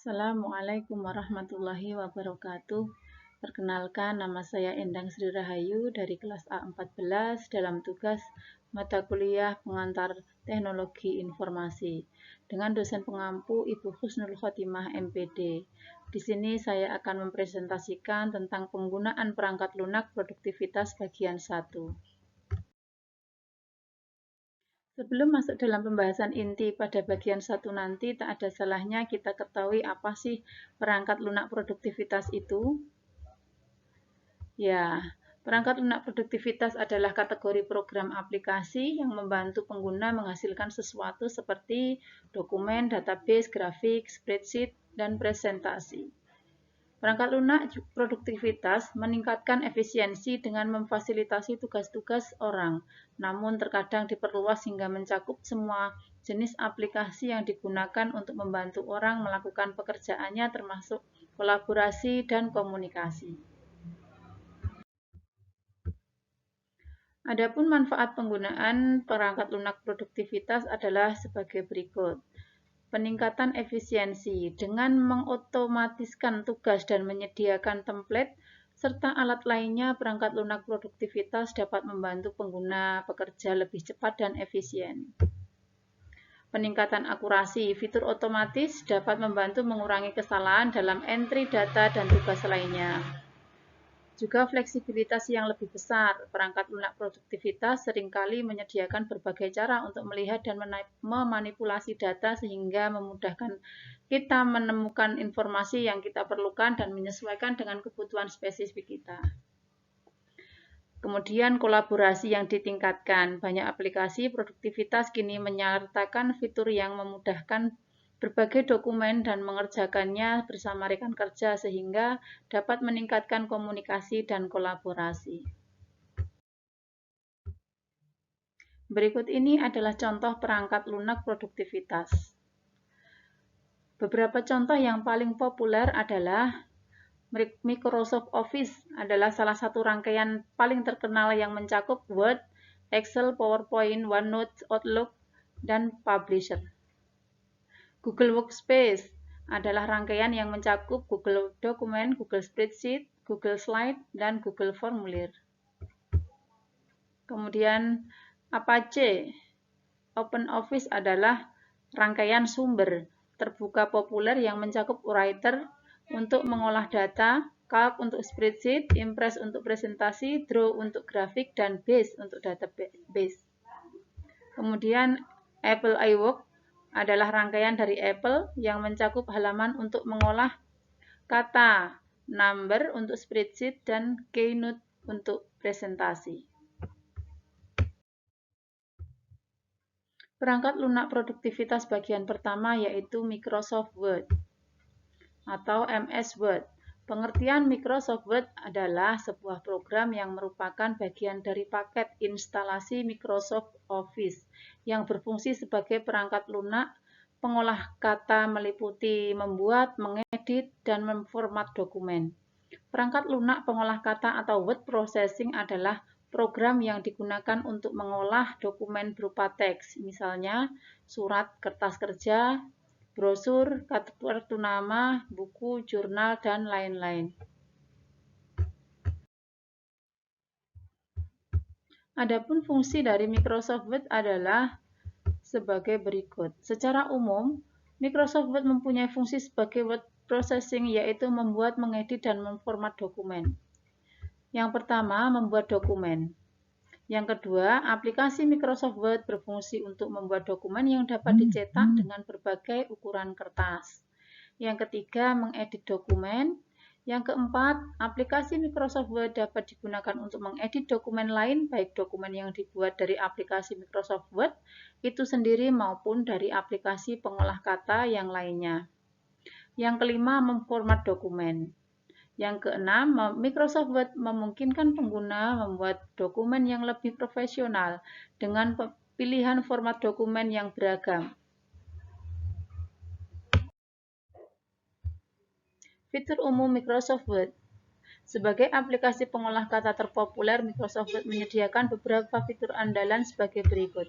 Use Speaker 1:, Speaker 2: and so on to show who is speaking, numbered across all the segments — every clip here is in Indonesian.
Speaker 1: Assalamualaikum warahmatullahi wabarakatuh. Perkenalkan, nama saya Endang Sri Rahayu dari kelas A14 dalam tugas mata kuliah pengantar teknologi informasi dengan dosen pengampu Ibu Husnul Khotimah MPD. Di sini saya akan mempresentasikan tentang penggunaan perangkat lunak produktivitas bagian 1. Sebelum masuk dalam pembahasan inti pada bagian 1 nanti, tak ada salahnya kita ketahui apa sih perangkat lunak produktivitas itu. Ya, perangkat lunak produktivitas adalah kategori program aplikasi yang membantu pengguna menghasilkan sesuatu seperti dokumen, database, grafik, spreadsheet, dan presentasi. Perangkat lunak produktivitas meningkatkan efisiensi dengan memfasilitasi tugas-tugas orang, namun terkadang diperluas hingga mencakup semua jenis aplikasi yang digunakan untuk membantu orang melakukan pekerjaannya termasuk kolaborasi dan komunikasi. Adapun manfaat penggunaan perangkat lunak produktivitas adalah sebagai berikut. Peningkatan efisiensi dengan mengotomatiskan tugas dan menyediakan template serta alat lainnya, perangkat lunak produktivitas dapat membantu pengguna bekerja lebih cepat dan efisien. Peningkatan akurasi, fitur otomatis dapat membantu mengurangi kesalahan dalam entry data dan tugas lainnya. Juga fleksibilitas yang lebih besar. Perangkat lunak produktivitas seringkali menyediakan berbagai cara untuk melihat dan memanipulasi data sehingga memudahkan kita menemukan informasi yang kita perlukan dan menyesuaikan dengan kebutuhan spesifik kita. Kemudian kolaborasi yang ditingkatkan. Banyak aplikasi produktivitas kini menyertakan fitur yang memudahkan berbagai dokumen dan mengerjakannya bersama rekan kerja sehingga dapat meningkatkan komunikasi dan kolaborasi. Berikut ini adalah contoh perangkat lunak produktivitas. Beberapa contoh yang paling populer adalah Microsoft Office adalah salah satu rangkaian paling terkenal yang mencakup Word, Excel, PowerPoint, OneNote, Outlook, dan Publisher. Google Workspace adalah rangkaian yang mencakup Google Dokumen, Google Spreadsheet, Google Slide, dan Google Formulir. Kemudian Apache OpenOffice adalah rangkaian sumber terbuka populer yang mencakup Writer untuk mengolah data, Calc untuk spreadsheet, Impress untuk presentasi, Draw untuk grafik, dan Base untuk database. Kemudian Apple iWork adalah rangkaian dari Apple yang mencakup halaman untuk mengolah kata, number untuk spreadsheet, dan Keynote untuk presentasi. Perangkat lunak produktivitas bagian pertama yaitu Microsoft Word atau MS Word. Pengertian Microsoft Word adalah sebuah program yang merupakan bagian dari paket instalasi Microsoft Office yang berfungsi sebagai perangkat lunak pengolah kata meliputi membuat, mengedit, dan memformat dokumen. Perangkat lunak pengolah kata atau word processing adalah program yang digunakan untuk mengolah dokumen berupa teks, misalnya surat kertas kerja, brosur, kartu nama, buku, jurnal, dan lain-lain. Adapun fungsi dari Microsoft Word adalah sebagai berikut. Secara umum, Microsoft Word mempunyai fungsi sebagai word processing, yaitu membuat, mengedit, dan memformat dokumen. Yang pertama, membuat dokumen. Yang kedua, aplikasi Microsoft Word berfungsi untuk membuat dokumen yang dapat dicetak dengan berbagai ukuran kertas. Yang ketiga, mengedit dokumen. Yang keempat, aplikasi Microsoft Word dapat digunakan untuk mengedit dokumen lain, baik dokumen yang dibuat dari aplikasi Microsoft Word itu sendiri maupun dari aplikasi pengolah kata yang lainnya. Yang kelima, memformat dokumen. Yang keenam, Microsoft Word memungkinkan pengguna membuat dokumen yang lebih profesional dengan pilihan format dokumen yang beragam. Fitur umum Microsoft Word. Sebagai aplikasi pengolah kata terpopuler, Microsoft Word menyediakan beberapa fitur andalan sebagai berikut.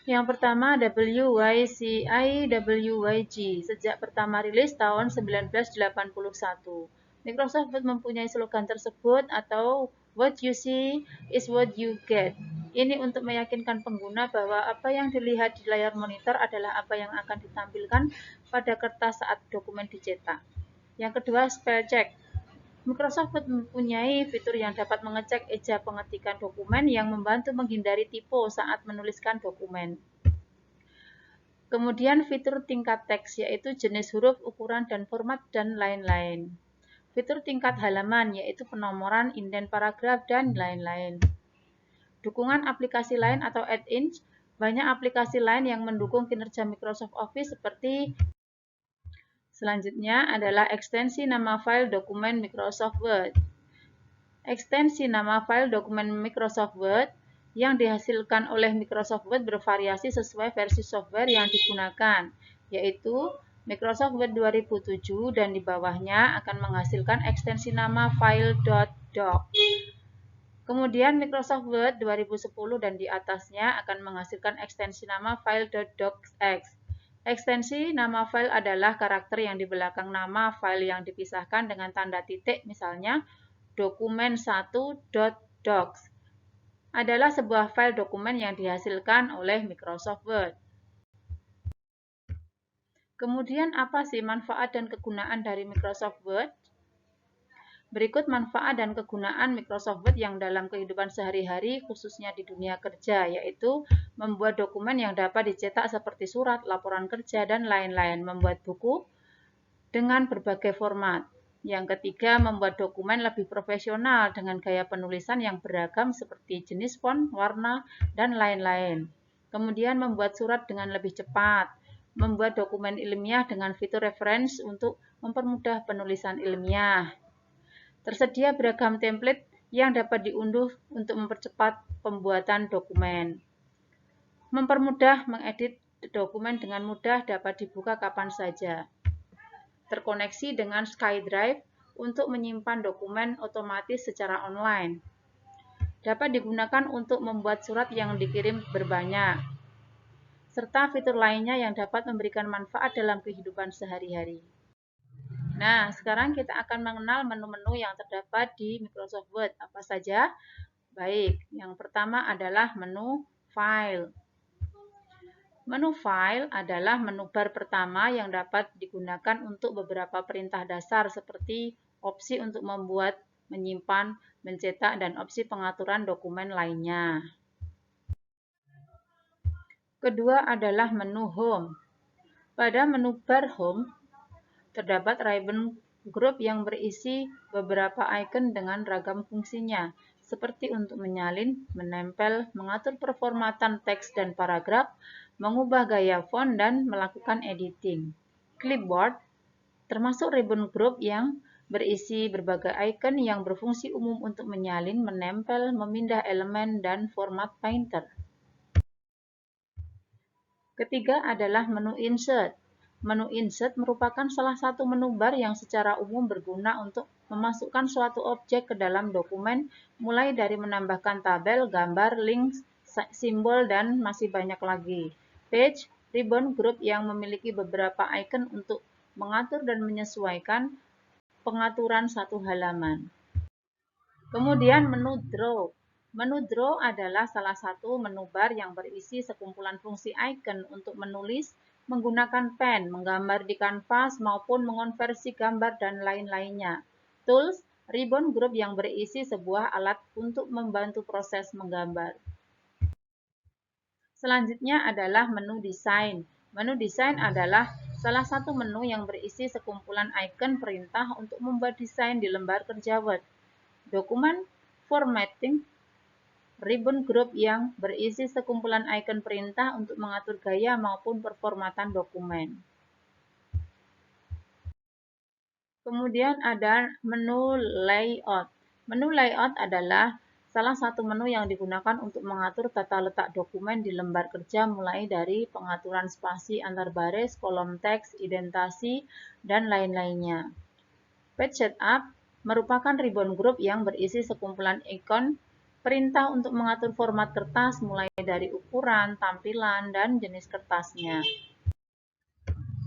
Speaker 1: Yang pertama WYCI-WYG sejak pertama rilis tahun 1981. Microsoft Word mempunyai slogan tersebut atau "What you see is what you get". Ini untuk meyakinkan pengguna bahwa apa yang dilihat di layar monitor adalah apa yang akan ditampilkan pada kertas saat dokumen dicetak. Yang kedua, spell check. Microsoft Word mempunyai fitur yang dapat mengecek eja pengetikan dokumen yang membantu menghindari typo saat menuliskan dokumen. Kemudian fitur tingkat teks, yaitu jenis huruf, ukuran, dan format, dan lain-lain. Fitur tingkat halaman, yaitu penomoran, indent paragraf, dan lain-lain. Dukungan aplikasi lain atau add-ins. Banyak aplikasi lain yang mendukung kinerja Microsoft Office seperti selanjutnya adalah ekstensi nama file dokumen Microsoft Word. Ekstensi nama file dokumen Microsoft Word yang dihasilkan oleh Microsoft Word bervariasi sesuai versi software yang digunakan, yaitu Microsoft Word 2007 dan di bawahnya akan menghasilkan ekstensi nama file.doc. Kemudian Microsoft Word 2010 dan di atasnya akan menghasilkan ekstensi nama file.docx. Ekstensi nama file adalah karakter yang di belakang nama file yang dipisahkan dengan tanda titik, misalnya dokumen1.docs adalah sebuah file dokumen yang dihasilkan oleh Microsoft Word. Kemudian apa sih manfaat dan kegunaan dari Microsoft Word? Berikut manfaat dan kegunaan Microsoft Word yang dalam kehidupan sehari-hari khususnya di dunia kerja, yaitu membuat dokumen yang dapat dicetak seperti surat, laporan kerja, dan lain-lain, membuat buku dengan berbagai format. Yang ketiga, membuat dokumen lebih profesional dengan gaya penulisan yang beragam seperti jenis font, warna, dan lain-lain. Kemudian membuat surat dengan lebih cepat, membuat dokumen ilmiah dengan fitur reference untuk mempermudah penulisan ilmiah. Tersedia beragam template yang dapat diunduh untuk mempercepat pembuatan dokumen. Mempermudah mengedit dokumen dengan mudah, dapat dibuka kapan saja. Terkoneksi dengan SkyDrive untuk menyimpan dokumen otomatis secara online. Dapat digunakan untuk membuat surat yang dikirim berbanyak, serta fitur lainnya yang dapat memberikan manfaat dalam kehidupan sehari-hari. Nah, sekarang kita akan mengenal menu-menu yang terdapat di Microsoft Word. Apa saja? Baik, yang pertama adalah menu File. Menu File adalah menu bar pertama yang dapat digunakan untuk beberapa perintah dasar seperti opsi untuk membuat, menyimpan, mencetak, dan opsi pengaturan dokumen lainnya. Kedua adalah menu Home. Pada menu bar Home, terdapat ribbon group yang berisi beberapa icon dengan ragam fungsinya, seperti untuk menyalin, menempel, mengatur performatan teks dan paragraf, mengubah gaya font, dan melakukan editing. Clipboard termasuk ribbon group yang berisi berbagai icon yang berfungsi umum untuk menyalin, menempel, memindah elemen, dan format painter. Ketiga adalah menu Insert. Menu Insert merupakan salah satu menu bar yang secara umum berguna untuk memasukkan suatu objek ke dalam dokumen, mulai dari menambahkan tabel, gambar, link, simbol, dan masih banyak lagi. Page ribbon group yang memiliki beberapa icon untuk mengatur dan menyesuaikan pengaturan satu halaman. Kemudian menu Draw. Menu Draw adalah salah satu menu bar yang berisi sekumpulan fungsi icon untuk menulis, menggunakan pen, menggambar di kanvas, maupun mengonversi gambar dan lain-lainnya. Tools ribbon group yang berisi sebuah alat untuk membantu proses menggambar. Selanjutnya adalah menu Desain. Menu Desain adalah salah satu menu yang berisi sekumpulan icon perintah untuk membuat desain di lembar kerja Word. Dokumen Formatting ribbon group yang berisi sekumpulan icon perintah untuk mengatur gaya maupun performatan dokumen. Kemudian ada menu Layout. Menu Layout adalah salah satu menu yang digunakan untuk mengatur tata letak dokumen di lembar kerja, mulai dari pengaturan spasi antar baris, kolom teks, indentasi, dan lain-lainnya. Page Setup merupakan ribbon group yang berisi sekumpulan ikon Perintah untuk mengatur format kertas mulai dari ukuran, tampilan, dan jenis kertasnya.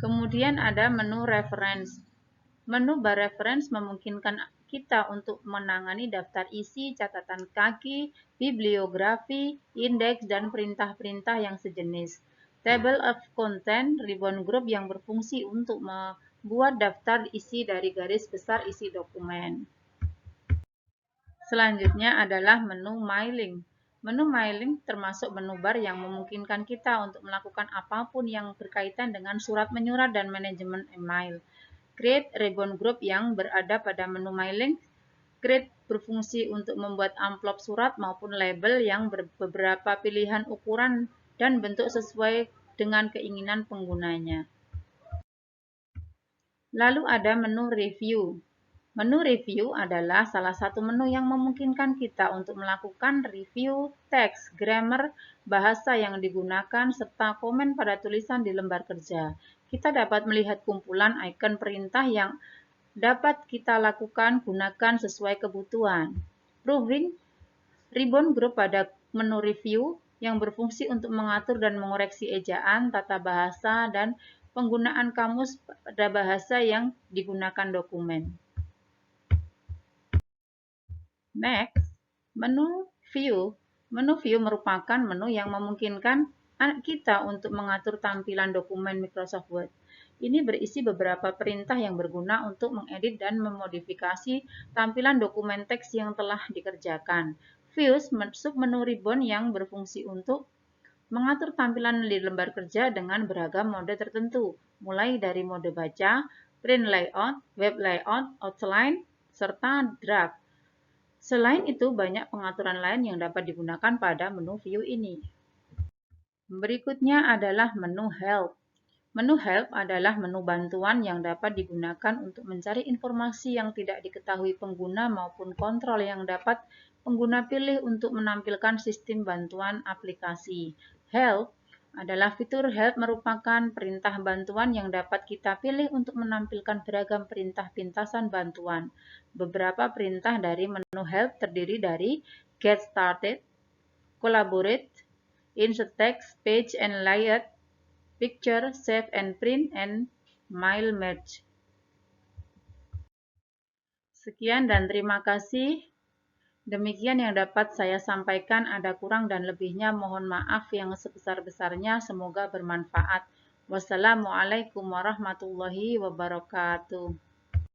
Speaker 1: Kemudian ada menu reference. Menu bar reference memungkinkan kita untuk menangani daftar isi, catatan kaki, bibliografi, indeks, dan perintah-perintah yang sejenis. Table of content ribbon group yang berfungsi untuk membuat daftar isi dari garis besar isi dokumen. Selanjutnya adalah menu mailing. Menu mailing termasuk menu bar yang memungkinkan kita untuk melakukan apapun yang berkaitan dengan surat menyurat dan manajemen email. Create ribbon group yang berada pada menu mailing. Create berfungsi untuk membuat amplop surat maupun label yang beberapa pilihan ukuran dan bentuk sesuai dengan keinginan penggunanya. Lalu ada menu review. Menu review adalah salah satu menu yang memungkinkan kita untuk melakukan review teks, grammar, bahasa yang digunakan, serta komen pada tulisan di lembar kerja. Kita dapat melihat kumpulan icon perintah yang dapat kita lakukan gunakan sesuai kebutuhan. Proving ribbon group pada menu review yang berfungsi untuk mengatur dan mengoreksi ejaan, tata bahasa, dan penggunaan kamus pada bahasa yang digunakan dokumen. Next, menu view. Menu view merupakan menu yang memungkinkan kita untuk mengatur tampilan dokumen Microsoft Word. Ini berisi beberapa perintah yang berguna untuk mengedit dan memodifikasi tampilan dokumen teks yang telah dikerjakan. Views submenu ribbon yang berfungsi untuk mengatur tampilan di lembar kerja dengan beragam mode tertentu, mulai dari mode baca, print layout, web layout, outline, serta draft. Selain itu, banyak pengaturan lain yang dapat digunakan pada menu view ini. Berikutnya adalah menu help. Menu help adalah menu bantuan yang dapat digunakan untuk mencari informasi yang tidak diketahui pengguna maupun kontrol yang dapat pengguna pilih untuk menampilkan sistem bantuan aplikasi. Help adalah fitur help merupakan perintah bantuan yang dapat kita pilih untuk menampilkan beragam perintah pintasan bantuan. Beberapa perintah dari menu help terdiri dari get started, collaborate, insert text, page and layout, picture, save and print, and mail merge. Sekian dan terima kasih. Demikian yang dapat saya sampaikan, ada kurang dan lebihnya mohon maaf yang sebesar-besarnya, semoga bermanfaat. Wassalamualaikum warahmatullahi wabarakatuh.